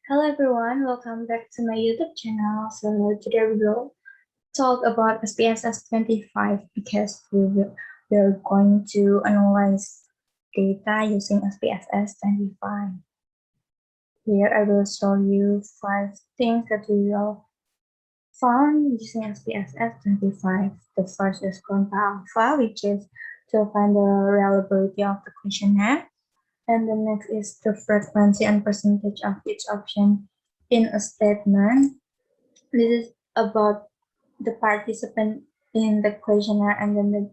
Hello everyone, welcome back to my YouTube channel. So today we will talk about SPSS 25 because we're going to analyze data using SPSS 25. Here I will show you 5 things that we will find using SPSS 25. The first is Cronbach alpha, which is to find the reliability of the questionnaire. And the next is the frequency and percentage of each option in a statement. This is about the participant in the questionnaire and then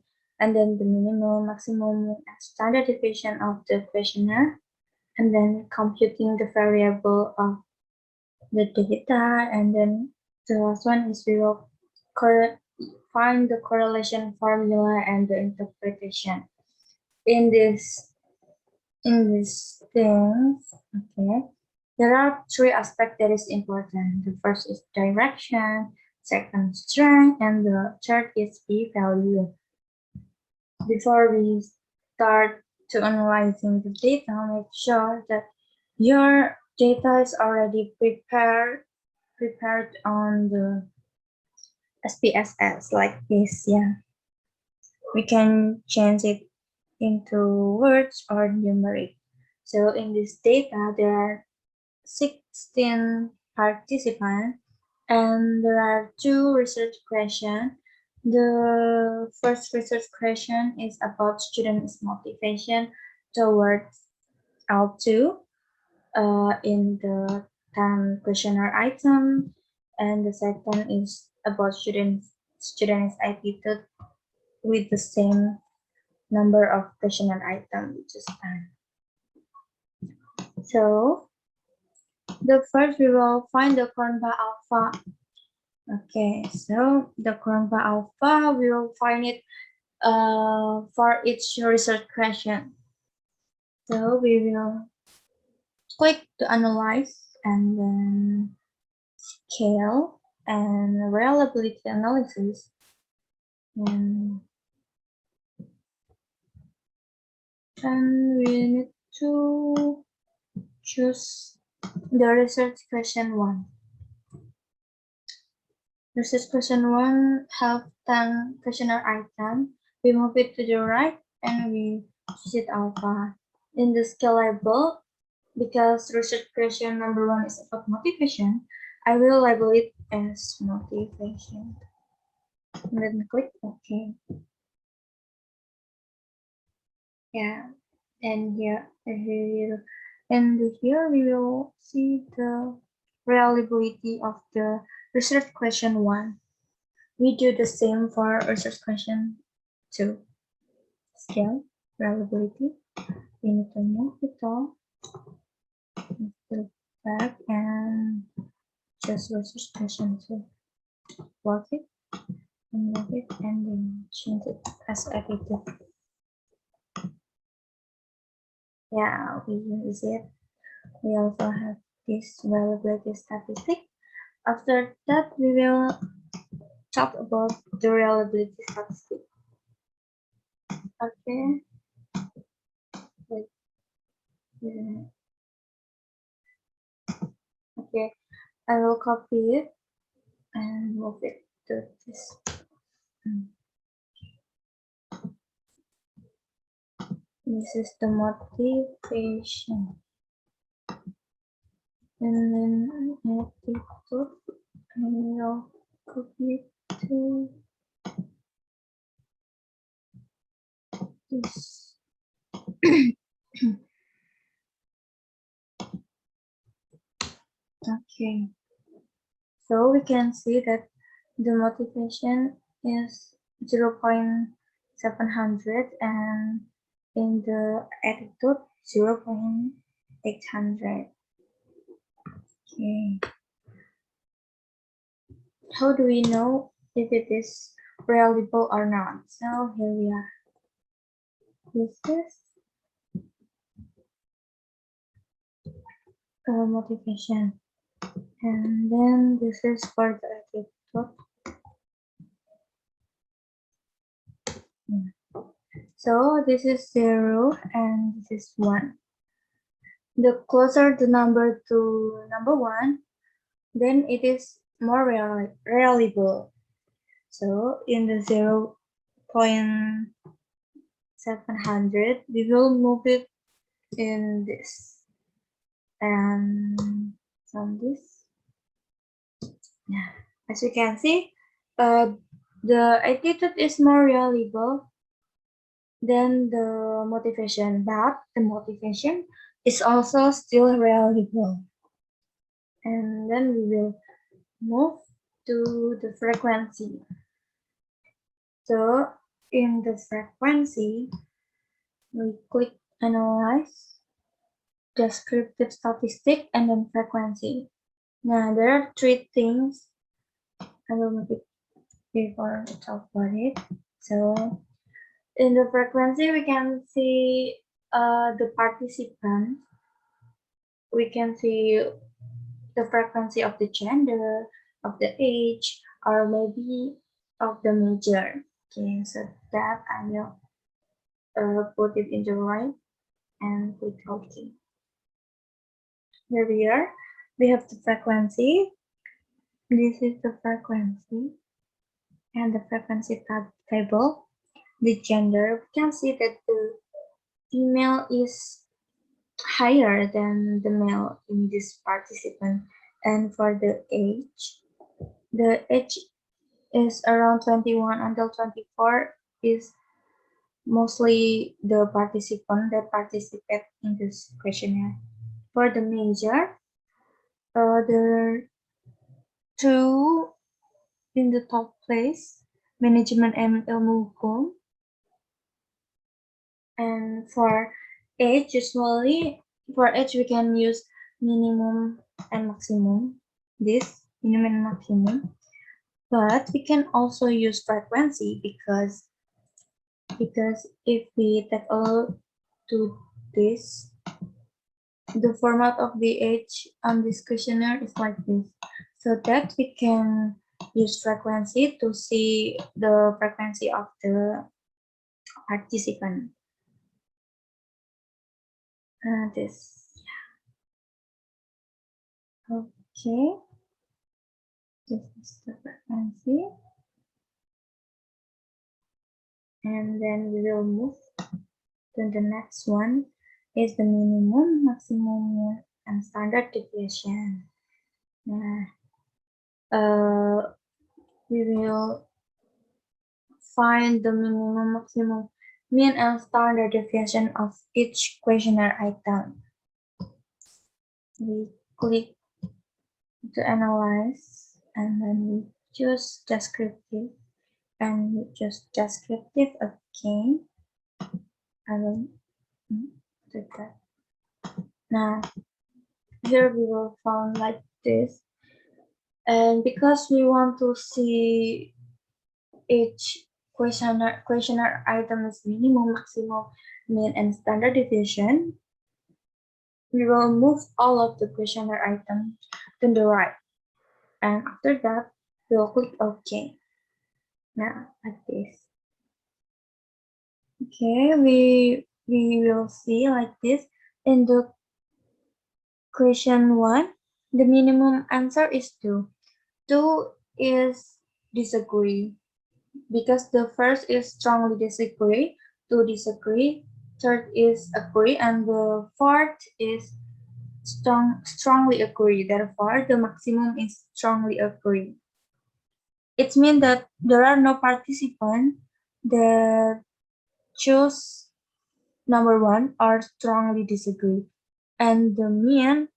the minimum, maximum, and standard deviation of the questionnaire, and then computing the variable of the data, and then the last one is we will find the correlation formula and the interpretation. In these things, okay, there are 3 aspects that is important. The first is direction, second strength, and the third is p-value. Before we start to analyzing the data, make sure that your data is already prepared on the SPSS like this. Yeah, we can change it into words or numeric. So in this data, there are 16 participants and there are 2 research questions. The first research question is about students' motivation towards L2 in the 10 questionnaire item, and the second is about students' attitude with the same number of questionnaire items, which is 10. So the first we will find the Cronbach alpha. Okay, so the Cronbach alpha we will find it for each research question. So we will click to analyze and then scale and reliability analysis, and we need to choose the research question 1. Research question 1 have 10 questionnaire items. We move it to the right and we choose it alpha. In the scalable, because research question number 1 is about motivation, I will label it as motivation. Let me click OK. Yeah, and here we will see the reliability of the research question 1. We do the same for research question 2. Scale, reliability. We need to move it all to back and just research question 2. Plug it and move it and then change it as edited. Yeah, we use it. We also have this reliability statistic. After that, we will talk about the reliability statistic. Okay. Wait. Okay, I will copy it and move it to this. This is the motivation. And then attitude, I will copy it to this. Okay, so we can see that the motivation is 0.700 and in the attitude 0.800. Okay. How do we know if it is reliable or not? So here we are. This is motivation, and then this is for the attitude. So this is 0 and this is 1. The closer the number to number 1, then it is more reliable. So in the 0.700, we will move it in this and from this. Yeah, as you can see, the attitude is more reliable than the motivation, but the motivation is also still reliable. And then we will move to the frequency. So in the frequency, we click analyze, descriptive statistic, and then frequency. Now there are three things I will make it before we talk about it. So in the frequency, we can see the participants. We can see the frequency of the gender, of the age, or maybe of the major. Okay, so that I will put it in the right and click OK. Here we are. We have the frequency. This is the frequency and the frequency table. The gender, we can see that the female is higher than the male in this participant. And for the age is around 21 until 24 is mostly the participant that participate in this questionnaire. For the major, there are two in the top place, management and ilmu hukum. And for age, usually for age we can use minimum and maximum. This minimum and maximum. But we can also use frequency because if we take a look to this, the format of the age on this questionnaire is like this, so that we can use frequency to see the frequency of the participant. This, okay, this is the frequency, and then we will move to the next one is the minimum, maximum, and standard deviation. We will find the minimum, maximum, mean, and standard deviation of each questionnaire item. We click to analyze, and then we choose descriptive, and we choose descriptive again. I will do that. Now, here we will find like this, and because we want to see each questionnaire item is minimum, maximum, mean, and standard deviation, we will move all of the questionnaire items to the right. And after that, we'll click OK. Now, like this. Okay, we will see like this. In the question 1, the minimum answer is 2. 2 is disagree, because the first is strongly disagree, 2 disagree, third is agree, and the fourth is strongly agree. Therefore, the maximum is strongly agree. It means that there are no participants that choose number 1 or strongly disagree. And the mean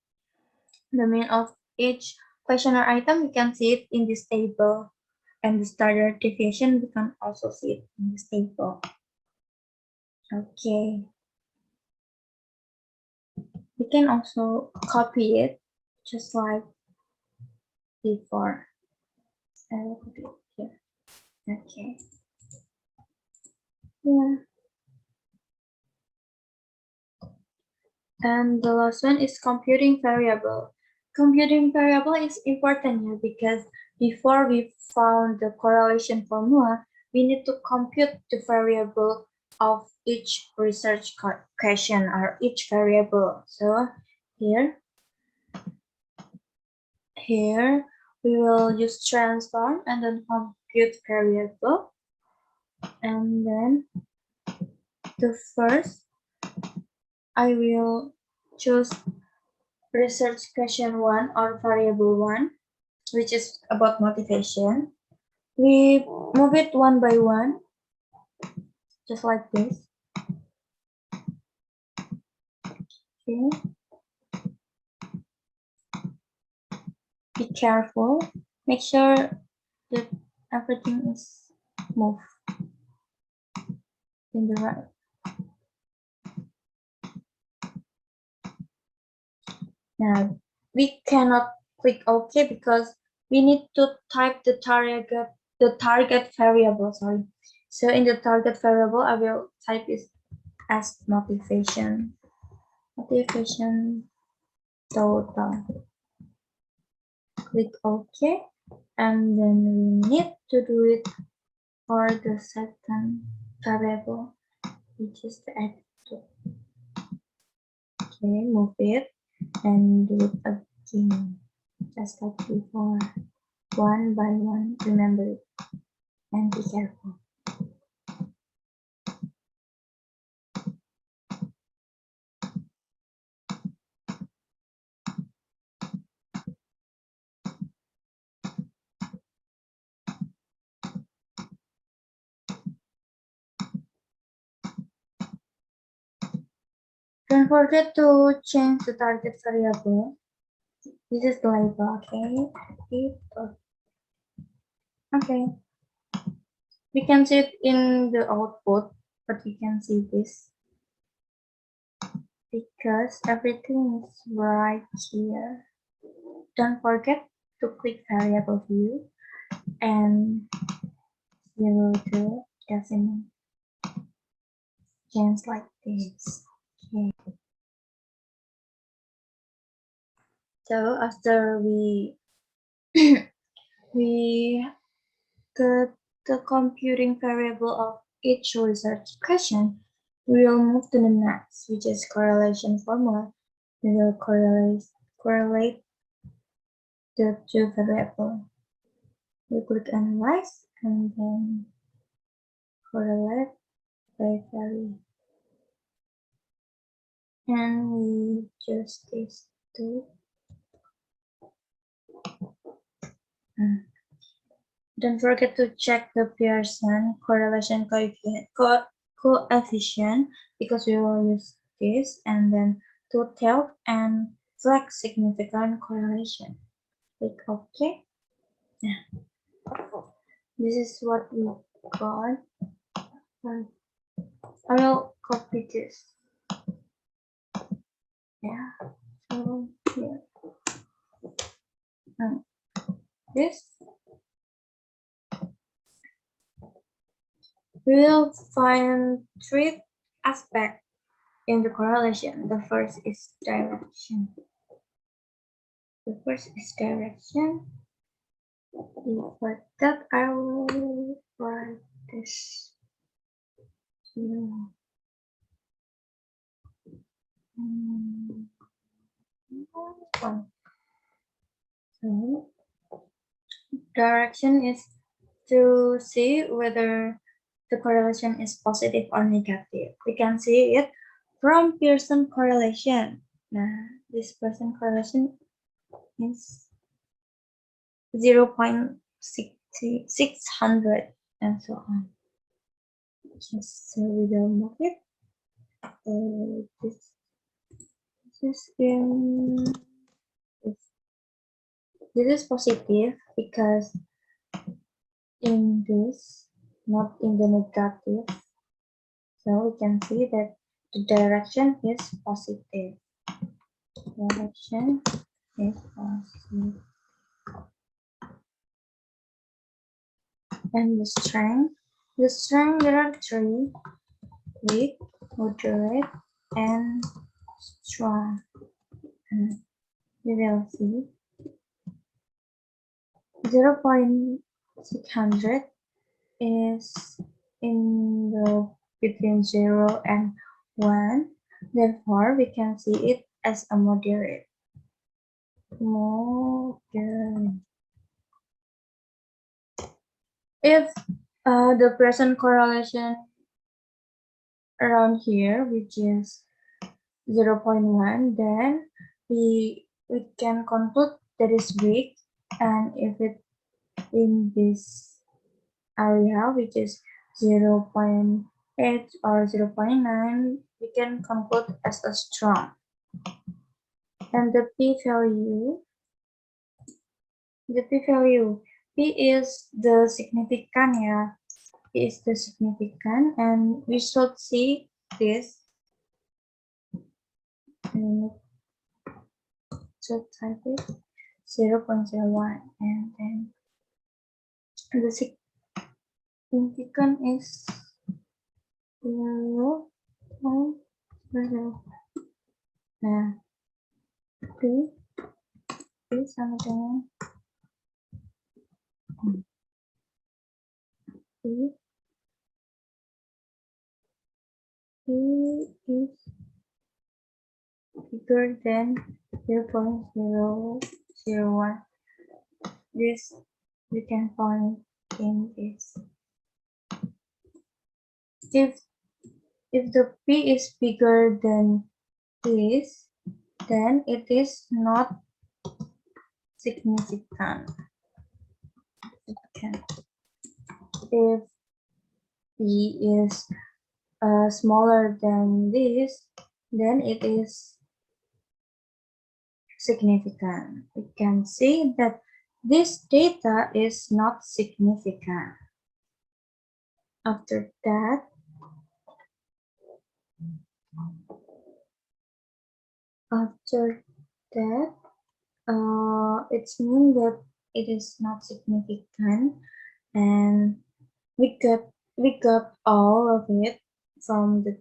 of each questionnaire item, you can see it in this table. And the standard deviation, we can also see it in this table. Okay. We can also copy it just like before. I will put it here. Okay. Yeah. And the last one is computing variable. Computing variable is important here because before we found the correlation formula, we need to compute the variable of each research question or each variable. So here. Here we will use transform and then compute variable. And then the first I will choose research question 1 or variable 1, which is about motivation. We move it one by one, just like this. Okay. Be careful. Make sure that everything is moved in the right. Now we cannot click OK because we need to type the target variable. Sorry. So in the target variable, I will type it as motivation. Motivation total. Click OK, and then we need to do it for the second variable, which is the attitude. Okay, move it and do it again, just like before, one by one. Remember it and be careful. Don't forget to change the target variable. This is the label, okay? Okay. We can see it in the output, but we can see this because everything is right here. Don't forget to click variable view and 0 to decimal. Change like this. Okay. So after we we get the computing variable of each research question, we will move to the next, which is correlation formula. We will correlate the two variables. We click analyze and then correlate by value. And we choose these two. Don't forget to check the Pearson correlation coefficient because we will use this, and then total and flex significant correlation. Click OK. Yeah. This is what we got. I will copy this. Yeah. So here. This. We will find three aspects in the correlation. The first is direction. For that, I will write this here. So, direction is to see whether the correlation is positive or negative. We can see it from Pearson correlation. Now, this Pearson correlation is 0.600 and so on. Just so we don't move it. This is positive because in this, not in the negative. So we can see that the direction is positive. Direction is positive. And the strength there are three: weak, moderate, and strong. And we will see 0.600 is in the between 0 and 1. Therefore, we can see it as a moderate. Moderate. If the present correlation around here, which is 0.1, then we can conclude that is weak, and if it in this area, which is 0.8 or 0.9, we can conclude as a strong. And the p-value, p is the significant, yeah, p is the significant, and we should see this. So type it 0.01, and then the significant is 0.0. Nah, p sama dengan p is bigger than 0.001. This we can find in this. If the p is bigger than this, then it is not significant. If p is smaller than this, then it is significant. We can see that this data is not significant. After that, it's mean that it is not significant, and we got all of it from the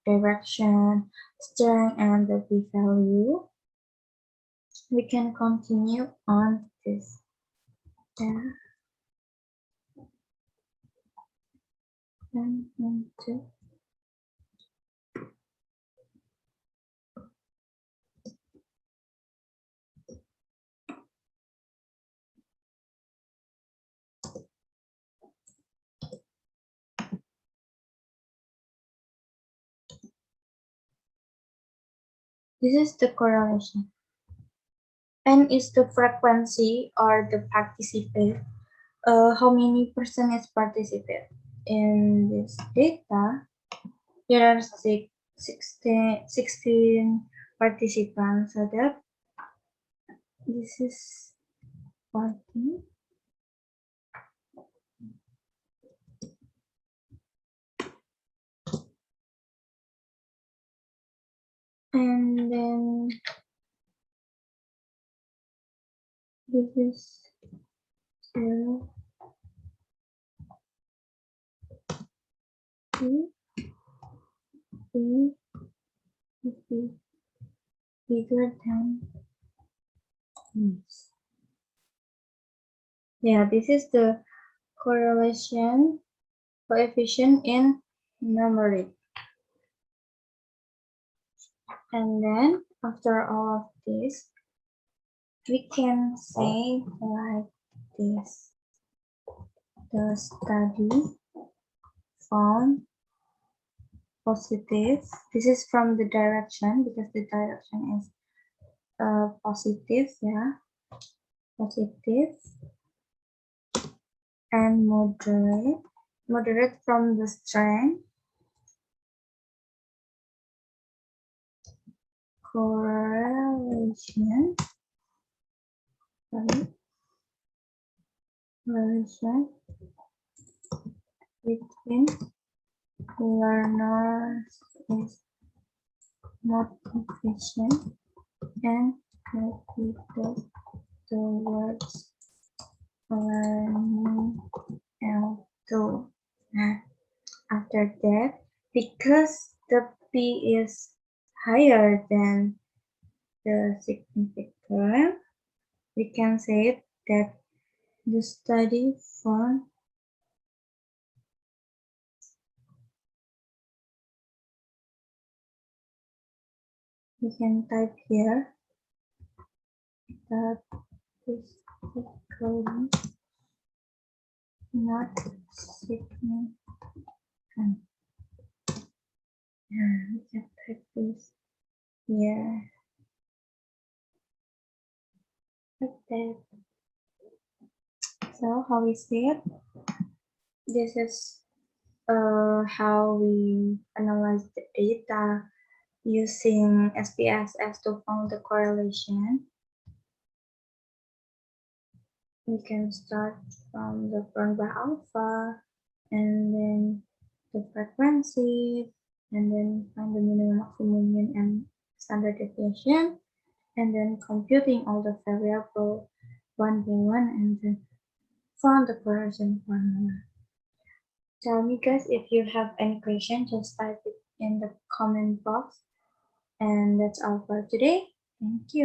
direction, strength, and the p-value. We can continue on this. Yeah. And two. This is the correlation. N is the frequency or the participate. How many percent is participate? In this data, there are 16 participants, so that this is 40. And then this is 0, 2, 3, this is bigger than this. Yeah, this is the correlation coefficient in numeric. And then after all of this, we can say like this: the study found positive. This is from the direction, because the direction is positive, yeah, positive, and moderate from the strength, correlation, between learners is motivation and motivated towards learning L2. Nah, after that, because the P is higher than the significant, we can say that the study found You can type here that this coding not significant. We can type this here like that. So how is it? This is how we analyze the data using SPSS to find the correlation. We can start from the Cronbach alpha and then the frequency and then find the minimum, maximum, mean, and standard deviation, and then computing all the variables one by one and then found the correlation formula. Tell me guys if you have any question, just type it in the comment box. And that's all for today. Thank you.